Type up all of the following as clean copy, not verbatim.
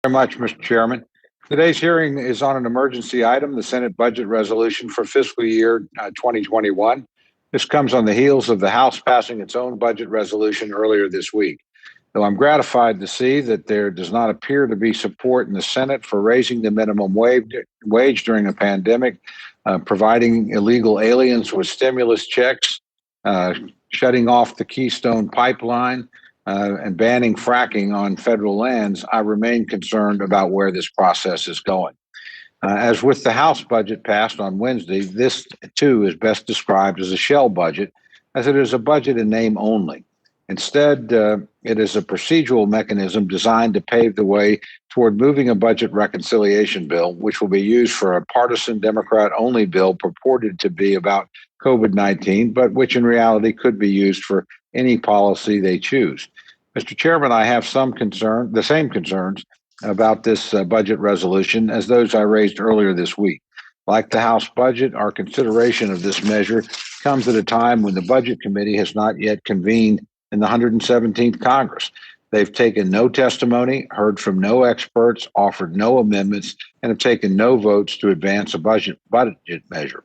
Very much, Mr. Chairman. Today's hearing is on an emergency item, the Senate budget resolution for fiscal year 2021. This comes on the heels of the House passing its own budget resolution earlier this week. Though I'm gratified to see that there does not appear to be support in the Senate for raising the minimum wage during a pandemic, providing illegal aliens with stimulus checks, shutting off the Keystone Pipeline, and banning fracking on federal lands, I remain concerned about where this process is going. As with the House budget passed on Wednesday, this too is best described as a shell budget, as it is a budget in name only. Instead, it is a procedural mechanism designed to pave the way toward moving a budget reconciliation bill, which will be used for a partisan Democrat-only bill purported to be about COVID-19, but which in reality could be used for any policy they choose. Mr. Chairman, I have the same concerns about this budget resolution as those I raised earlier this week. Like the House budget, our consideration of this measure comes at a time when the Budget Committee has not yet convened in the 117th Congress. They've taken no testimony, heard from no experts, offered no amendments, and have taken no votes to advance a budget measure.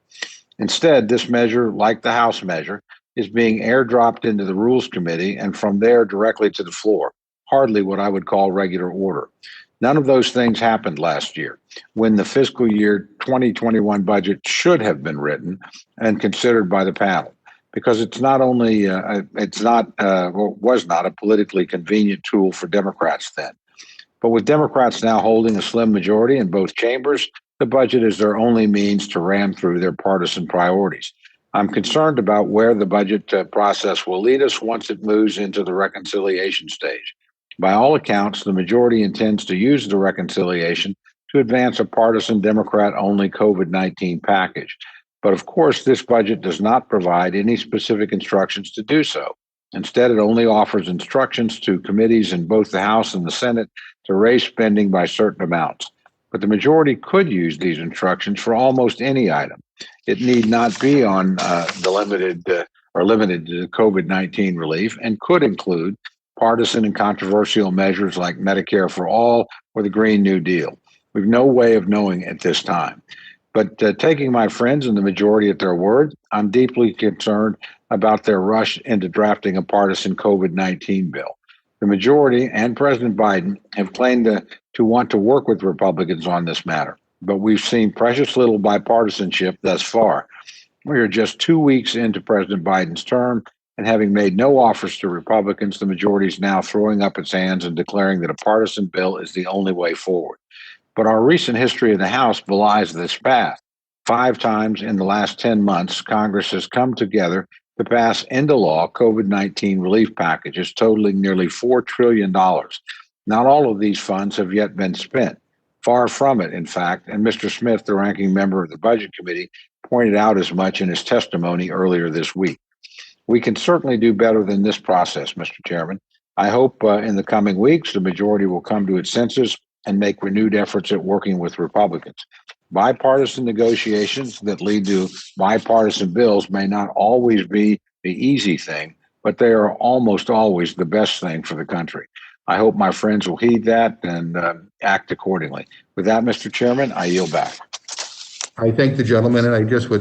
Instead, this measure, like the House measure, is being airdropped into the Rules Committee and from there directly to the floor. Hardly what I would call regular order. None of those things happened last year when the fiscal year 2021 budget should have been written and considered by the panel, because it's not only was not a politically convenient tool for Democrats then, but with Democrats now holding a slim majority in both chambers, the budget is their only means to ram through their partisan priorities. I'm concerned about where the budget process will lead us once it moves into the reconciliation stage. By all accounts, the majority intends to use the reconciliation to advance a partisan Democrat-only COVID-19 package. But of course, this budget does not provide any specific instructions to do so. Instead, it only offers instructions to committees in both the House and the Senate to raise spending by certain amounts. But the majority could use these instructions for almost any item. It need not be on limited to COVID-19 relief and could include partisan and controversial measures like Medicare for All or the Green New Deal. We've no way of knowing at this time. But taking my friends in the majority at their word, I'm deeply concerned about their rush into drafting a partisan COVID-19 bill. The majority and President Biden have claimed to want to work with Republicans on this matter, but we've seen precious little bipartisanship thus far. We are just 2 weeks into President Biden's term, and having made no offers to Republicans, the majority is now throwing up its hands and declaring that a partisan bill is the only way forward. But our recent history in the House belies this path. 5 times in the last 10 months, Congress has come together to pass into law COVID-19 relief packages totaling nearly $4 trillion. Not all of these funds have yet been spent. Far from it, in fact, and Mr. Smith, the ranking member of the Budget Committee, pointed out as much in his testimony earlier this week. We can certainly do better than this process, Mr. Chairman. I hope in the coming weeks, the majority will come to its senses and make renewed efforts at working with Republicans. Bipartisan negotiations that lead to bipartisan bills may not always be the easy thing, but they are almost always the best thing for the country. I hope my friends will heed that and act accordingly. With that, Mr. Chairman, I yield back. I thank the gentleman, and I just would